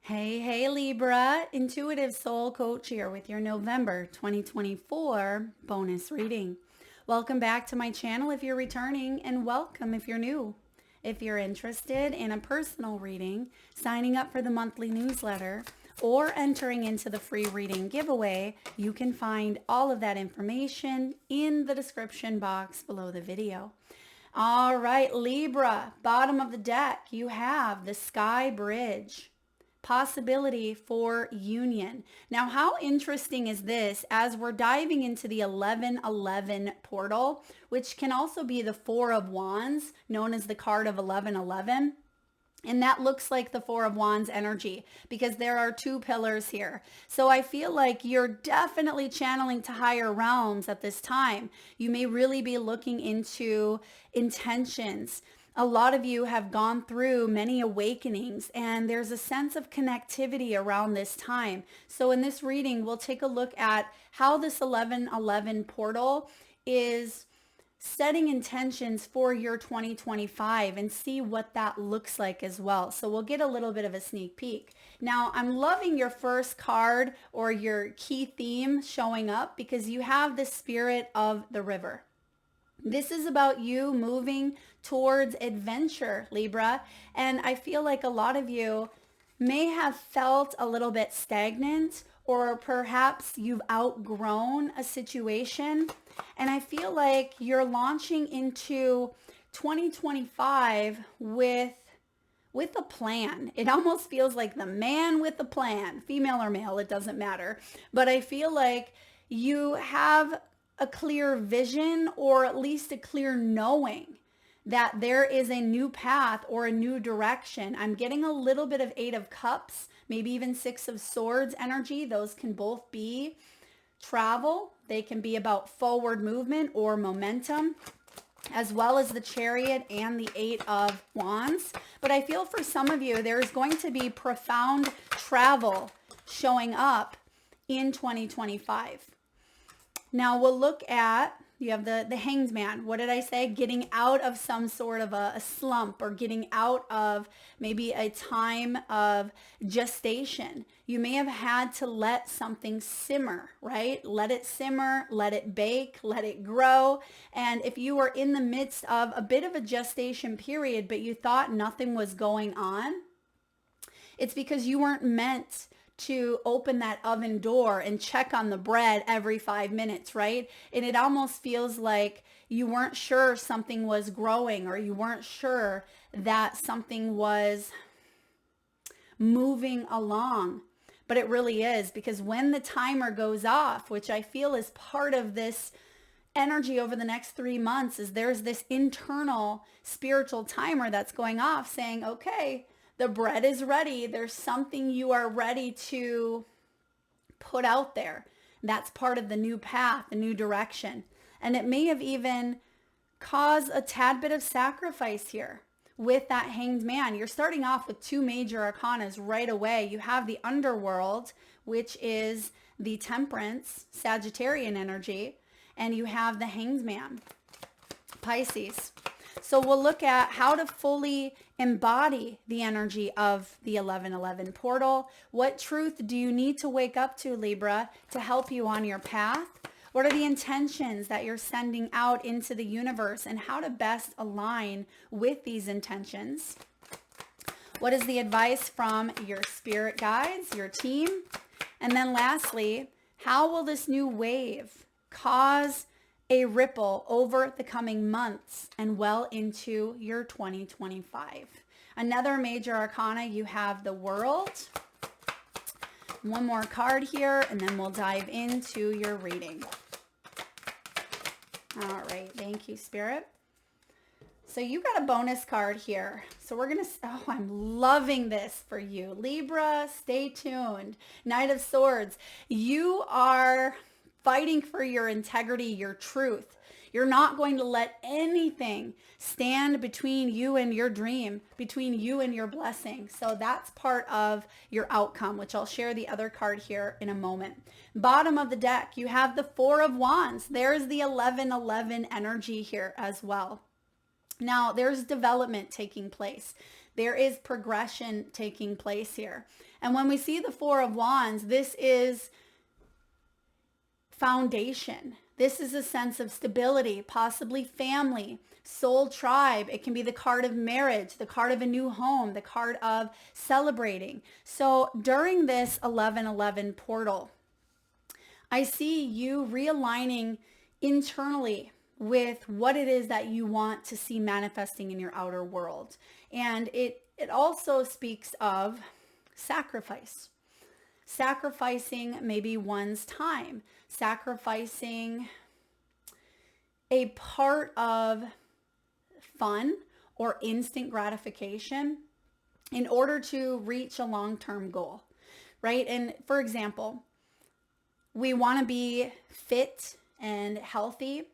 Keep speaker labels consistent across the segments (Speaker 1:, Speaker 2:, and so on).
Speaker 1: Hey, Libra, Intuitive Soul Coach here with your November 2024 bonus reading. Welcome back to my channel if you're returning, and welcome if you're new. If you're interested in a personal reading, signing up for the monthly newsletter, or entering into the free reading giveaway, you can find all of that information in the description box below the video. All right, Libra, bottom of the deck, you have the Sky Bridge. Possibility for union. Now, how interesting is this as we're diving into the 1111 portal, which can also be the Four of Wands, known as the card of 1111. And that looks like the Four of Wands energy because there are two pillars here. So I feel like you're definitely channeling to higher realms at this time. You may really be looking into intentions. A lot of you have gone through many awakenings, and there's a sense of connectivity around this time. So in this reading, we'll take a look at how this 1111 portal is setting intentions for your 2025 and see what that looks like as well. So we'll get a little bit of a sneak peek. Now, I'm loving your first card or your key theme showing up because you have the Spirit of the River. This is about you moving towards adventure, Libra. And I feel like a lot of you may have felt a little bit stagnant, or perhaps you've outgrown a situation. And I feel like you're launching into 2025 with a plan. It almost feels like the man with the plan, female or male, it doesn't matter. But I feel like you have a clear vision, or at least a clear knowing that there is a new path or a new direction. I'm getting a little bit of Eight of Cups, maybe even Six of Swords energy. Those can both be travel. They can be about forward movement or momentum, as well as the Chariot and the Eight of Wands. But I feel for some of you, there is going to be profound travel showing up in 2025. Now we'll look at, you have the Hanged Man. What did I say? Getting out of some sort of a slump, or getting out of maybe a time of gestation. You may have had to let something simmer, right? Let it simmer, let it bake, let it grow. And if you were in the midst of a bit of a gestation period, but you thought nothing was going on, it's because you weren't meant to open that oven door and check on the bread every 5 minutes, right? And it almost feels like you weren't sure something was growing, or you weren't sure that something was moving along. But it really is, because when the timer goes off, which I feel is part of this energy over the next 3 months, is there's this internal spiritual timer that's going off saying, okay, the bread is ready. There's something you are ready to put out there. That's part of the new path, the new direction. And it may have even caused a tad bit of sacrifice here with that Hanged Man. You're starting off with two major arcanas right away. You have the underworld, which is the Temperance, Sagittarian energy, and you have the Hanged Man, Pisces. So we'll look at how to fully embody the energy of the 1111 portal. What truth do you need to wake up to, Libra, to help you on your path? What are the intentions that you're sending out into the universe, and how to best align with these intentions? What is the advice from your spirit guides, your team? And then lastly, how will this new wave cause a ripple over the coming months and well into your 2025? Another major arcana, you have the World. One more card here, and then we'll dive into your reading. All right, thank you, Spirit. So you got a bonus card here. So we're going to, oh, I'm loving this for you. Libra, stay tuned. Knight of Swords. You are fighting for your integrity, your truth. You're not going to let anything stand between you and your dream, between you and your blessing. So that's part of your outcome, which I'll share the other card here in a moment. Bottom of the deck, you have the Four of Wands. There's the 1111 energy here as well. Now, there's development taking place. There is progression taking place here. And when we see the Four of Wands, this is foundation. This is a sense of stability, possibly family, soul tribe. It can be the card of marriage, the card of a new home, the card of celebrating. So during this 11/11 portal, I see you realigning internally with what it is that you want to see manifesting in your outer world. And it also speaks of sacrifice. Sacrificing maybe one's time, sacrificing a part of fun or instant gratification in order to reach a long-term goal, right? And for example, we want to be fit and healthy,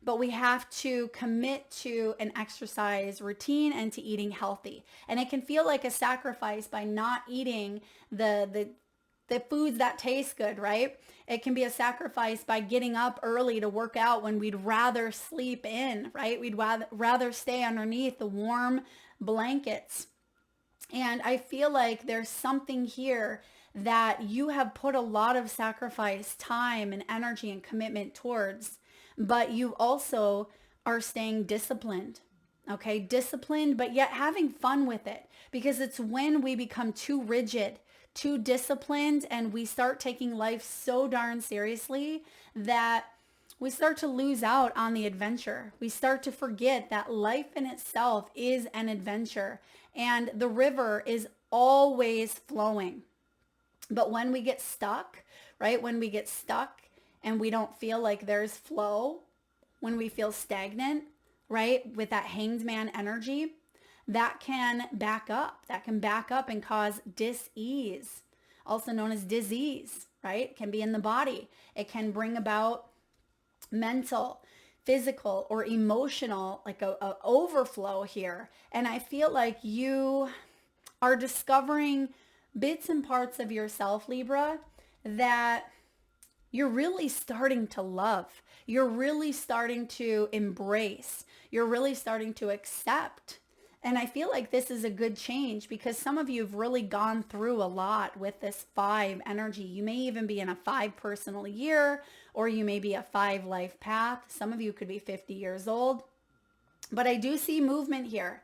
Speaker 1: but we have to commit to an exercise routine and to eating healthy. And it can feel like a sacrifice by not eating the foods that taste good, right? It can be a sacrifice by getting up early to work out when we'd rather sleep in, right? We'd rather stay underneath the warm blankets. And I feel like there's something here that you have put a lot of sacrifice, time and energy and commitment towards, but you also are staying disciplined, okay? Disciplined, but yet having fun with it, because it's when we become too rigid, too disciplined, and we start taking life so darn seriously that we start to lose out on the adventure. We start to forget that life in itself is an adventure and the river is always flowing. But when we get stuck, right? When we get stuck and we don't feel like there's flow, when we feel stagnant, right? With that hanged man energy, that can back up. That can back up and cause dis-ease, also known as disease, right? It can be in the body. It can bring about mental, physical, or emotional, like a overflow here. And I feel like you are discovering bits and parts of yourself, Libra, that you're really starting to love. You're really starting to embrace. You're really starting to accept. And I feel like this is a good change because some of you have really gone through a lot with this 5 energy. You may even be in a 5 personal year, or you may be a 5 life path. Some of you could be 50 years old. But I do see movement here.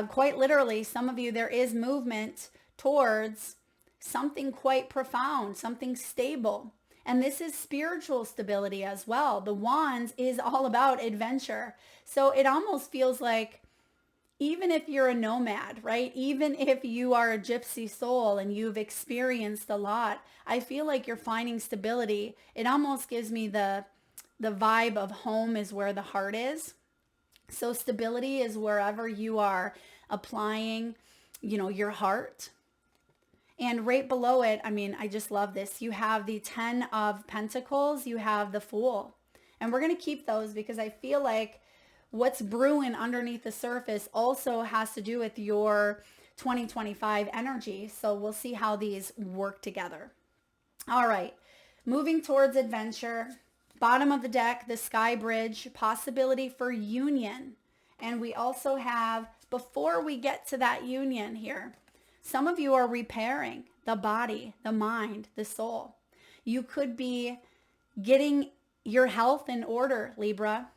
Speaker 1: Quite literally, some of you, there is movement towards something quite profound, something stable. And this is spiritual stability as well. The Wands is all about adventure. So it almost feels like, even if you're a nomad, right? Even if you are a gypsy soul and you've experienced a lot, I feel like you're finding stability. It almost gives me the vibe of home is where the heart is. So stability is wherever you are applying, your heart. And right below it, I just love this. You have the 10 of Pentacles, you have the Fool. And we're going to keep those because I feel like what's brewing underneath the surface also has to do with your 2025 energy. So we'll see how these work together. All right, moving towards adventure. Bottom of the deck, the Sky Bridge, possibility for union. And we also have, before we get to that union here, some of you are repairing the body, the mind, the soul. You could be getting your health in order, Libra.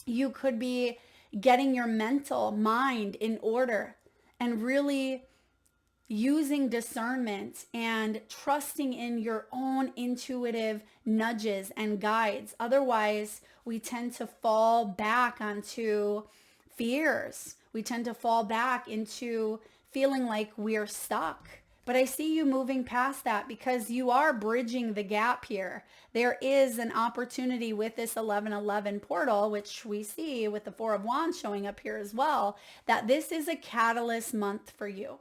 Speaker 1: You could be getting your mental mind in order and really using discernment and trusting in your own intuitive nudges and guides. Otherwise, we tend to fall back onto fears. We tend to fall back into feeling like we're stuck. But I see you moving past that because you are bridging the gap here. There is an opportunity with this 11/11 portal, which we see with the 4 of Wands showing up here as well, that this is a catalyst month for you.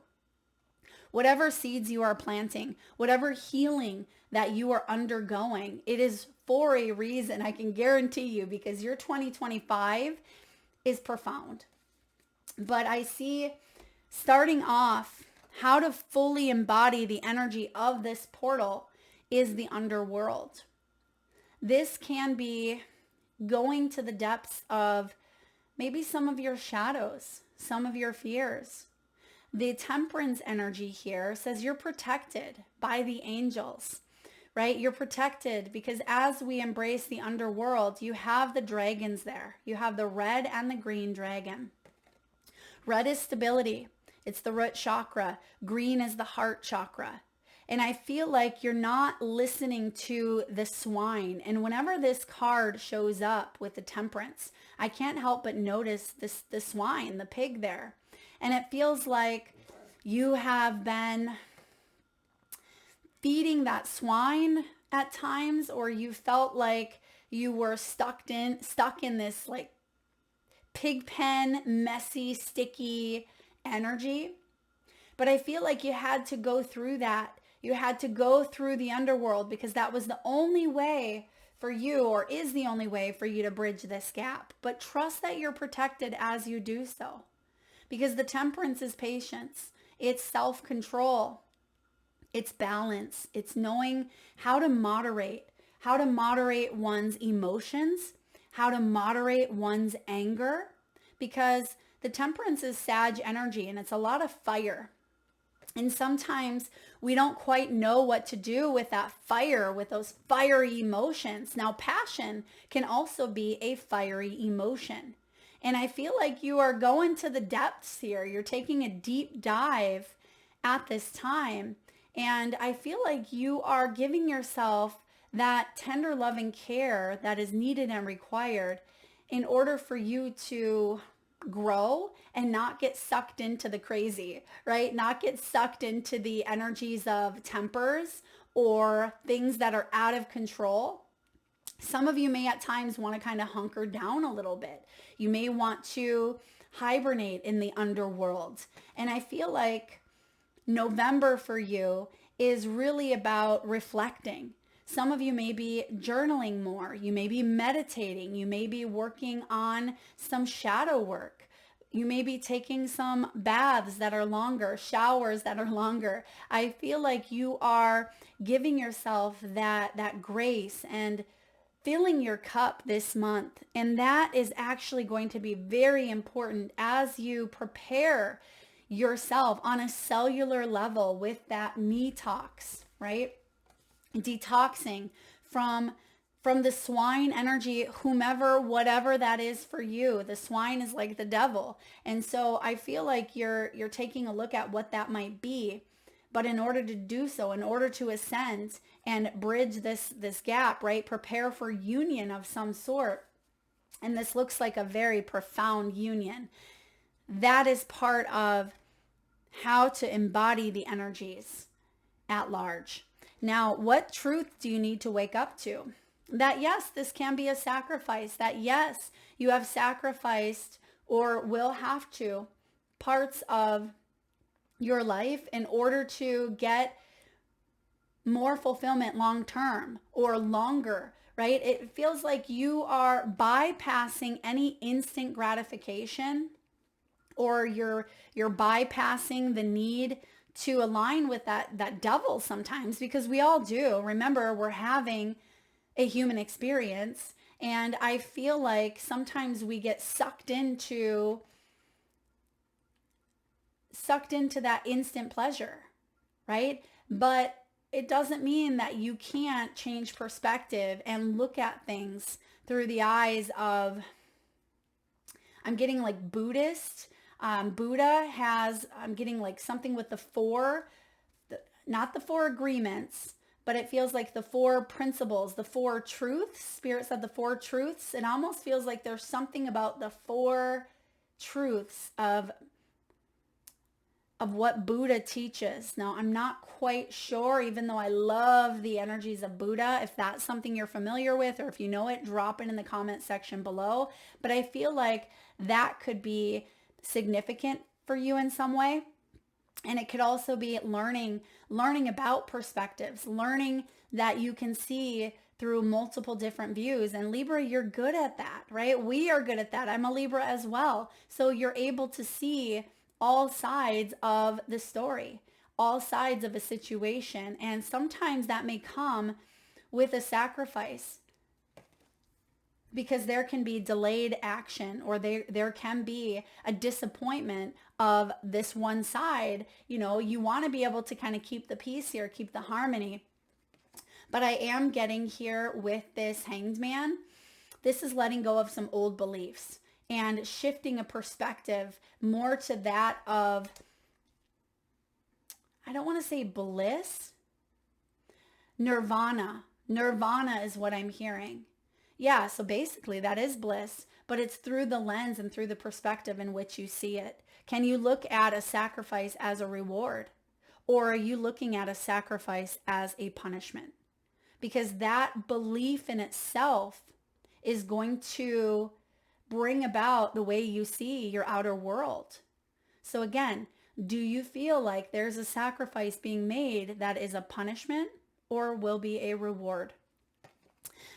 Speaker 1: Whatever seeds you are planting, whatever healing that you are undergoing, it is for a reason, I can guarantee you, because your 2025 is profound. But I see starting off, how to fully embody the energy of this portal is the underworld. This can be going to the depths of maybe some of your shadows, some of your fears. The temperance energy here says you're protected by the angels, right? You're protected because as we embrace the underworld, you have the dragons there. You have the red and the green dragon. Red is stability. It's the root chakra. Green is the heart chakra. And I feel like you're not listening to the swine. And whenever this card shows up with the temperance, I can't help but notice the swine, the pig there. And it feels like you have been feeding that swine at times, or you felt like you were stuck in this like pig pen, messy, sticky energy. But I feel like you had to go through that. You had to go through the underworld because that was the only way for you, or is the only way for you to bridge this gap. But trust that you're protected as you do so. Because the temperance is patience. It's self-control. It's balance. It's knowing how to moderate one's emotions, how to moderate one's anger, because the temperance is Sag energy and it's a lot of fire. And sometimes we don't quite know what to do with that fire, with those fiery emotions. Now, passion can also be a fiery emotion. And I feel like you are going to the depths here. You're taking a deep dive at this time. And I feel like you are giving yourself that tender loving care that is needed and required in order for you to grow and not get sucked into the crazy, right? Not get sucked into the energies of tempers or things that are out of control. Some of you may at times want to kind of hunker down a little bit. You may want to hibernate in the underworld. And I feel like November for you is really about reflecting. Some of you may be journaling more. You may be meditating. You may be working on some shadow work. You may be taking some baths that are longer, showers that are longer. I feel like you are giving yourself that grace and filling your cup this month. And that is actually going to be very important as you prepare yourself on a cellular level with that detox, right? Detoxing from the swine energy, whomever, whatever that is for you. The swine is like the devil. And so I feel like you're taking a look at what that might be. But in order to do so, in order to ascend and bridge this gap, right? Prepare for union of some sort. And this looks like a very profound union. That is part of how to embody the energies at large. Now, what truth do you need to wake up to? That yes, this can be a sacrifice. That yes, you have sacrificed or will have to parts of your life in order to get more fulfillment long term or longer, right? It feels like you are bypassing any instant gratification, or you're bypassing the need to align with that devil sometimes, because we all do. Remember, we're having a human experience, and I feel like sometimes we get sucked into that instant pleasure, right? But it doesn't mean that you can't change perspective and look at things through the eyes of, I'm getting like Buddhist. Buddha has, I'm getting like something with not the four agreements, but it feels like the four principles, the four truths. Spirit said the four truths. It almost feels like there's something about the four truths of what Buddha teaches. Now, I'm not quite sure, even though I love the energies of Buddha. If that's something you're familiar with, or if you know it, drop it in the comment section below. But I feel like that could be significant for you in some way. And it could also be learning about perspectives, learning that you can see through multiple different views. And Libra, you're good at that, right? We are good at that. I'm a Libra as well. So you're able to see all sides of the story, all sides of a situation. And sometimes that may come with a sacrifice, because there can be delayed action, or there can be a disappointment of this one side. You know, you want to be able to kind of keep the peace here, keep the harmony. But I am getting here with this Hanged Man. This is letting go of some old beliefs and shifting a perspective more to that of, I don't want to say bliss, nirvana. Nirvana is what I'm hearing. Yeah, so basically that is bliss, but it's through the lens and through the perspective in which you see it. Can you look at a sacrifice as a reward? Or are you looking at a sacrifice as a punishment? Because that belief in itself is going to bring about the way you see your outer world. So again, do you feel like there's a sacrifice being made that is a punishment or will be a reward?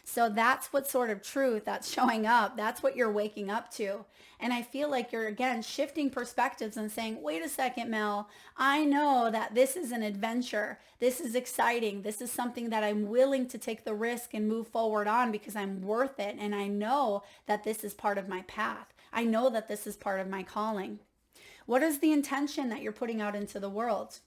Speaker 1: So that's what sort of truth that's showing up. That's what you're waking up to. And I feel like you're, again, shifting perspectives and saying, wait a second, Mel, I know that this is an adventure. This is exciting. This is something that I'm willing to take the risk and move forward on because I'm worth it. And I know that this is part of my path. I know that this is part of my calling. What is the intention that you're putting out into the world?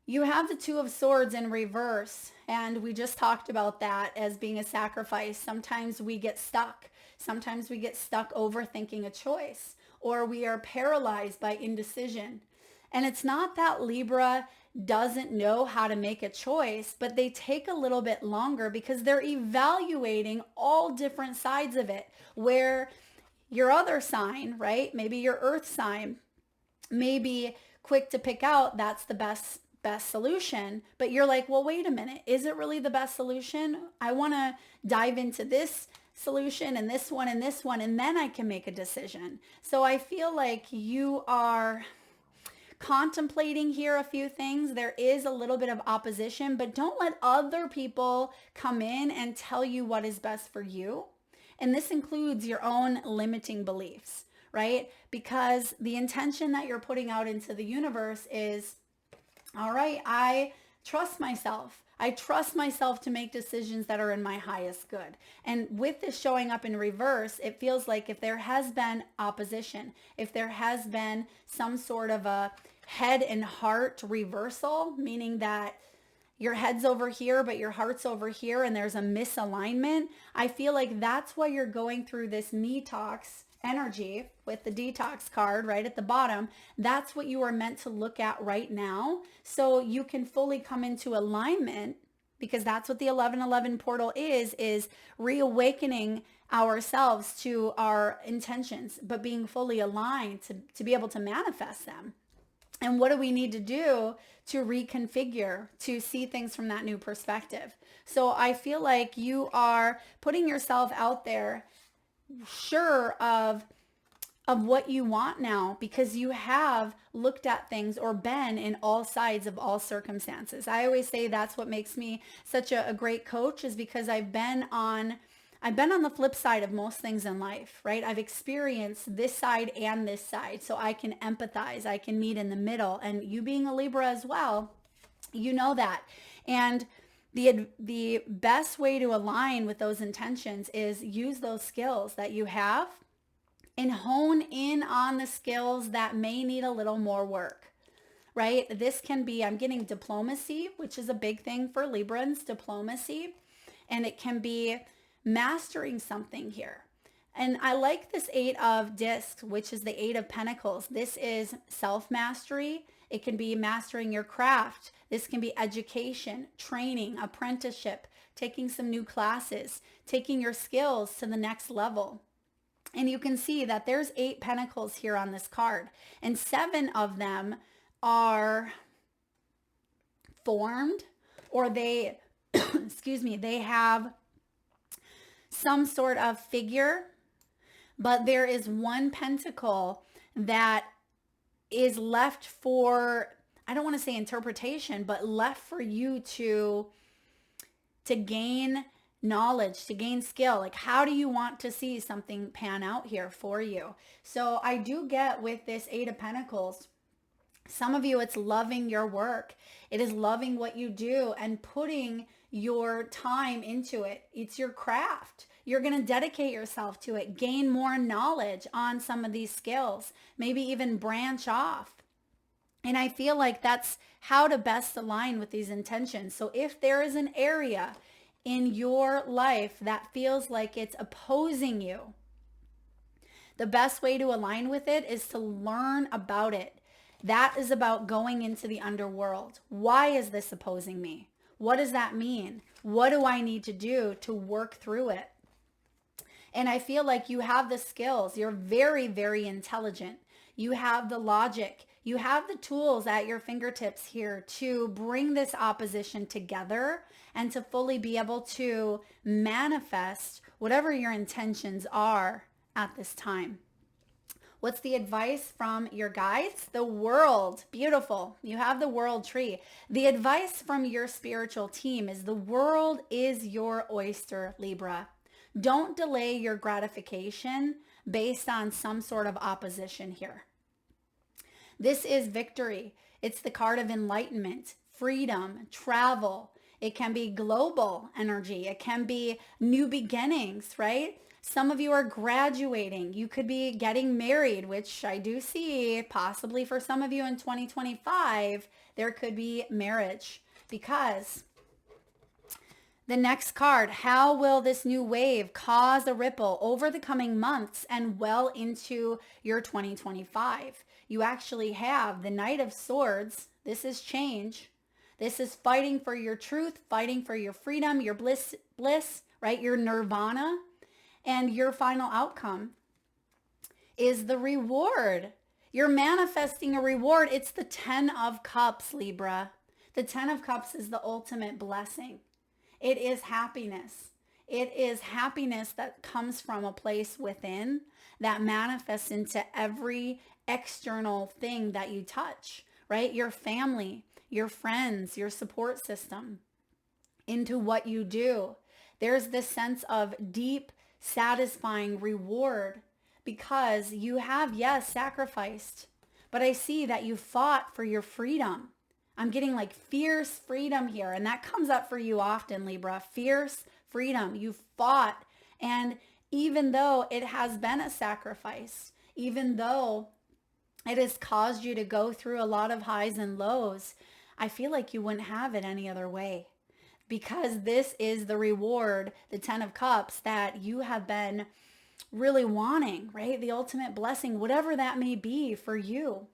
Speaker 1: You have the Two of Swords in reverse, and we just talked about that as being a sacrifice. Sometimes we get stuck. Sometimes we get stuck overthinking a choice, or we are paralyzed by indecision. And it's not that Libra doesn't know how to make a choice, but they take a little bit longer because they're evaluating all different sides of it, where your other sign, right? Maybe your earth sign may be quick to pick out that's the best solution, but you're like, well, wait a minute, is it really the best solution? I want to dive into this solution and this one, and then I can make a decision. So I feel like you are contemplating here a few things. There is a little bit of opposition, but don't let other people come in and tell you what is best for you. And this includes your own limiting beliefs, right? Because the intention that you're putting out into the universe is, all right, I trust myself. I trust myself to make decisions that are in my highest good. And with this showing up in reverse, it feels like if there has been opposition, if there has been some sort of a head and heart reversal, meaning that your head's over here, but your heart's over here, and there's a misalignment, I feel like that's why you're going through this detox energy with the detox card right at the bottom. That's what you are meant to look at right now, so you can fully come into alignment, because that's what the 1111 portal is reawakening ourselves to our intentions, but being fully aligned to be able to manifest them. And what do we need to do to reconfigure, to see things from that new perspective? So I feel like you are putting yourself out there, sure of what you want now, because you have looked at things or been in all sides of all circumstances. I always say that's what makes me such a great coach, is because I've been on the flip side of most things in life, right? I've experienced this side and this side, so I can empathize, I can meet in the middle. And you being a Libra as well, you know that. And the best way to align with those intentions is use those skills that you have and hone in on the skills that may need a little more work, right? This can be, I'm getting diplomacy, which is a big thing for Librans, diplomacy. And it can be mastering something here. And I like this 8 of discs, which is the 8 of pentacles. This is self-mastery. It can be mastering your craft. This can be education, training, apprenticeship, taking some new classes, taking your skills to the next level. And you can see that there's 8 pentacles here on this card, and 7 of them are formed, or they, excuse me, they have some sort of figure, but there is 1 pentacle that is left for, I don't want to say interpretation, but left for you to gain knowledge, to gain skill. Like, how do you want to see something pan out here for you? So I do get with this 8 of Pentacles, some of you, it's loving your work. It is loving what you do and putting your time into it. It's your craft. you're going to dedicate yourself to it, gain more knowledge on some of these skills, maybe even branch off. And I feel like that's how to best align with these intentions. So if there is an area in your life that feels like it's opposing you, the best way to align with it is to learn about it. That is about going into the underworld. Why is this opposing me? What does that mean? What do I need to do to work through it? And I feel like you have the skills. You're very, very intelligent. You have the logic. You have the tools at your fingertips here to bring this opposition together and to fully be able to manifest whatever your intentions are at this time. What's the advice from your guides? The world. Beautiful. You have the world tree. The advice from your spiritual team is the world is your oyster, Libra. Don't delay your gratification based on some sort of opposition here. This is victory. It's the card of enlightenment, freedom, travel. It can be global energy. It can be new beginnings, right? Some of you are graduating. You could be getting married, which I do see possibly for some of you in 2025, there could be marriage because the next card, how will this new wave cause a ripple over the coming months and well into your 2025? You actually have the Knight of Swords. This is change. This is fighting for your truth, fighting for your freedom, your bliss, right? Your nirvana. And your final outcome is the reward. You're manifesting a reward. It's the 10 of Cups, Libra. The 10 of Cups is the ultimate blessing. It is happiness. It is happiness that comes from a place within that manifests into every external thing that you touch, right? Your family, your friends, your support system, into what you do. There's this sense of deep, satisfying reward because you have, yes, sacrificed, but I see that you fought for your freedom. I'm getting like fierce freedom here, and that comes up for you often, Libra. Fierce freedom. You fought, and even though it has been a sacrifice, even though it has caused you to go through a lot of highs and lows, I feel like you wouldn't have it any other way. Because this is the reward, the 10 of Cups, that you have been really wanting, right? The ultimate blessing, whatever that may be for you.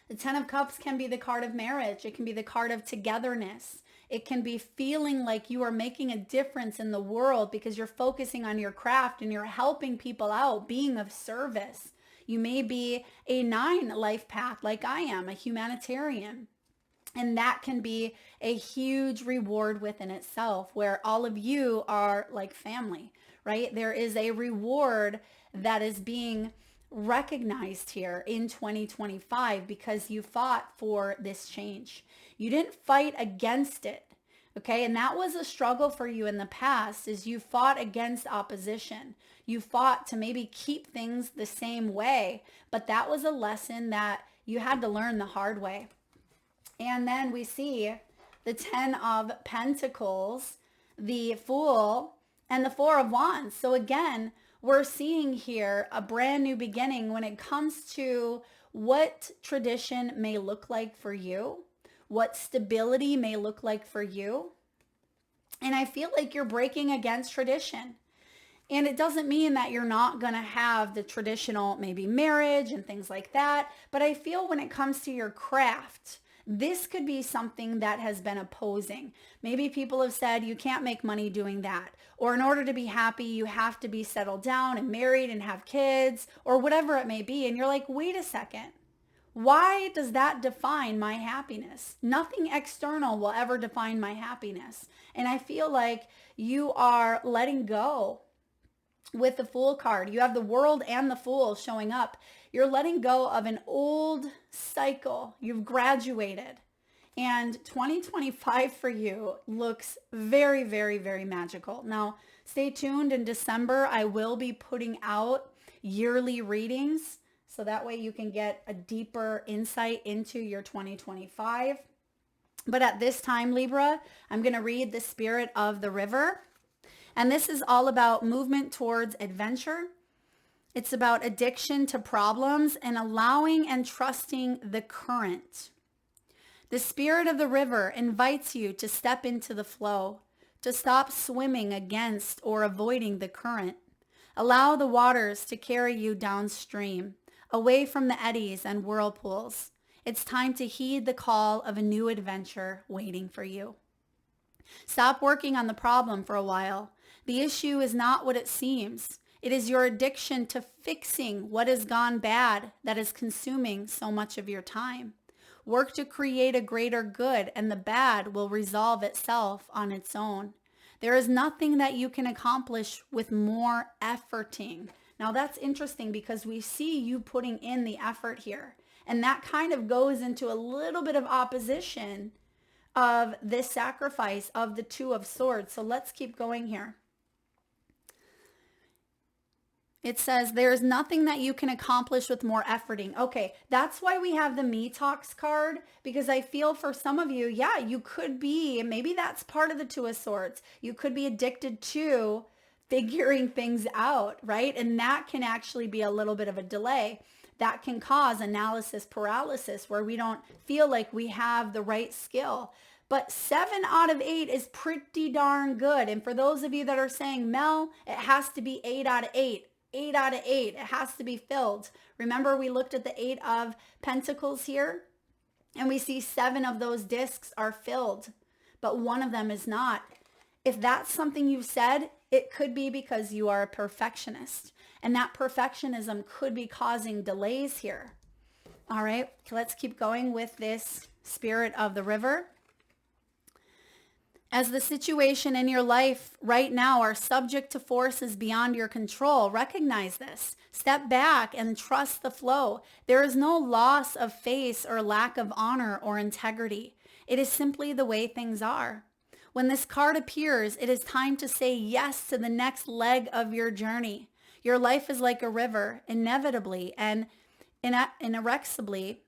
Speaker 1: The 10 of Cups can be the card of marriage. It can be the card of togetherness. It can be feeling like you are making a difference in the world because you're focusing on your craft and you're helping people out, being of service. You may be a 9 life path like I am, a humanitarian. And that can be a huge reward within itself where all of you are like family, right? There is a reward that is being recognized here in 2025 because you fought for this change. You didn't fight against it, okay? And that was a struggle for you in the past is you fought against opposition. You fought to maybe keep things the same way, but that was a lesson that you had to learn the hard way. And then we see the 10 of Pentacles, the Fool, and the 4 of Wands. So again, we're seeing here a brand new beginning when it comes to what tradition may look like for you, what stability may look like for you. And I feel like you're breaking against tradition. And it doesn't mean that you're not going to have the traditional maybe marriage and things like that. But I feel when it comes to your craft, this could be something that has been opposing. Maybe people have said you can't make money doing that. Or in order to be happy, you have to be settled down and married and have kids or whatever it may be. And you're like, wait a second. Why does that define my happiness? Nothing external will ever define my happiness. And I feel like you are letting go with the Fool card. You have the World and the Fool showing up. You're letting go of an old cycle. You've graduated. And 2025 for you looks very, very, very magical. Now, stay tuned. In December, I will be putting out yearly readings. So that way you can get a deeper insight into your 2025. But at this time, Libra, I'm going to read the Spirit of the River. And this is all about movement towards adventure. It's about addiction to problems and allowing and trusting the current. The spirit of the river invites you to step into the flow, to stop swimming against or avoiding the current. Allow the waters to carry you downstream, away from the eddies and whirlpools. It's time to heed the call of a new adventure waiting for you. Stop working on the problem for a while. The issue is not what it seems. It is your addiction to fixing what has gone bad that is consuming so much of your time. Work to create a greater good, and the bad will resolve itself on its own. There is nothing that you can accomplish with more efforting. Now that's interesting because we see you putting in the effort here. And that kind of goes into a little bit of opposition of this sacrifice of the Two of Swords. So let's keep going here. It says, there is nothing that you can accomplish with more efforting. Okay, that's why we have the Me Talks card, because I feel for some of you, yeah, you could be, maybe that's part of the Two of Swords. You could be addicted to figuring things out, right? And that can actually be a little bit of a delay. That can cause analysis paralysis where we don't feel like we have the right skill. But 7 out of 8 is pretty darn good. And for those of you that are saying, Mel, it has to be 8 out of 8. 8 out of 8. It has to be filled. Remember, we looked at the 8 of Pentacles here, and we see 7 of those discs are filled, but 1 of them is not. If that's something you've said, it could be because you are a perfectionist, and that perfectionism could be causing delays here. All right, let's keep going with this spirit of the river. As the situation in your life right now are subject to forces beyond your control, recognize this. Step back and trust the flow. There is no loss of face or lack of honor or integrity. It is simply the way things are. When this card appears, it is time to say yes to the next leg of your journey. Your life is like a river, inevitably and inexorably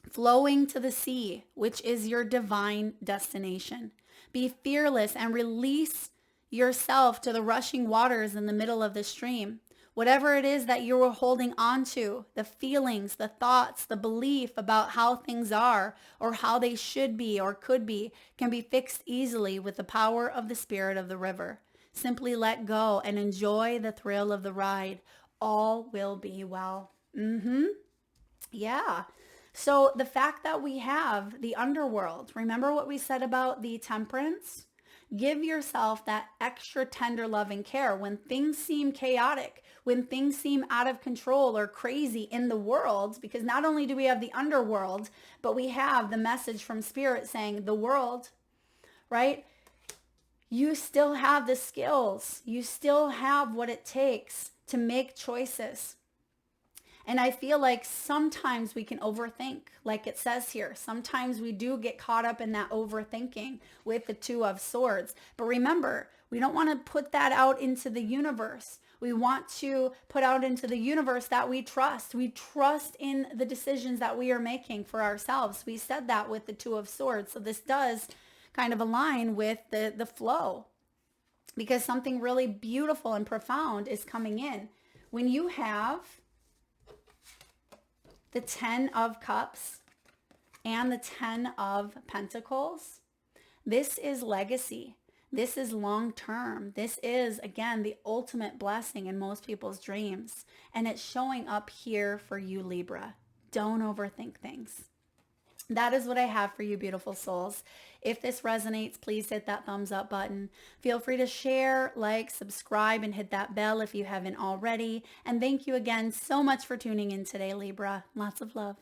Speaker 1: flowing to the sea, which is your divine destination. Be fearless and release yourself to the rushing waters in the middle of the stream. Whatever it is that you are holding on to, the feelings, the thoughts, the belief about how things are or how they should be or could be, can be fixed easily with the power of the spirit of the river. Simply let go and enjoy the thrill of the ride. All will be well. Yeah. So the fact that we have the underworld, remember what we said about the Temperance? Give yourself that extra tender love and care when things seem chaotic, when things seem out of control or crazy in the world, because not only do we have the underworld, but we have the message from Spirit saying the world, right? You still have the skills. You still have what it takes to make choices. And I feel like sometimes we can overthink, like it says here. Sometimes we do get caught up in that overthinking with the Two of Swords. But remember, we don't want to put that out into the universe. We want to put out into the universe that we trust. We trust in the decisions that we are making for ourselves. We said that with the Two of Swords. So this does kind of align with the flow, because something really beautiful and profound is coming in. When you have the 10 of Cups and the 10 of Pentacles, this is legacy. This is long term. This is, again, the ultimate blessing in most people's dreams. And it's showing up here for you, Libra. Don't overthink things. That is what I have for you, beautiful souls. If this resonates, please hit that thumbs up button. Feel free to share, like, subscribe, and hit that bell if you haven't already. And thank you again so much for tuning in today, Libra. Lots of love.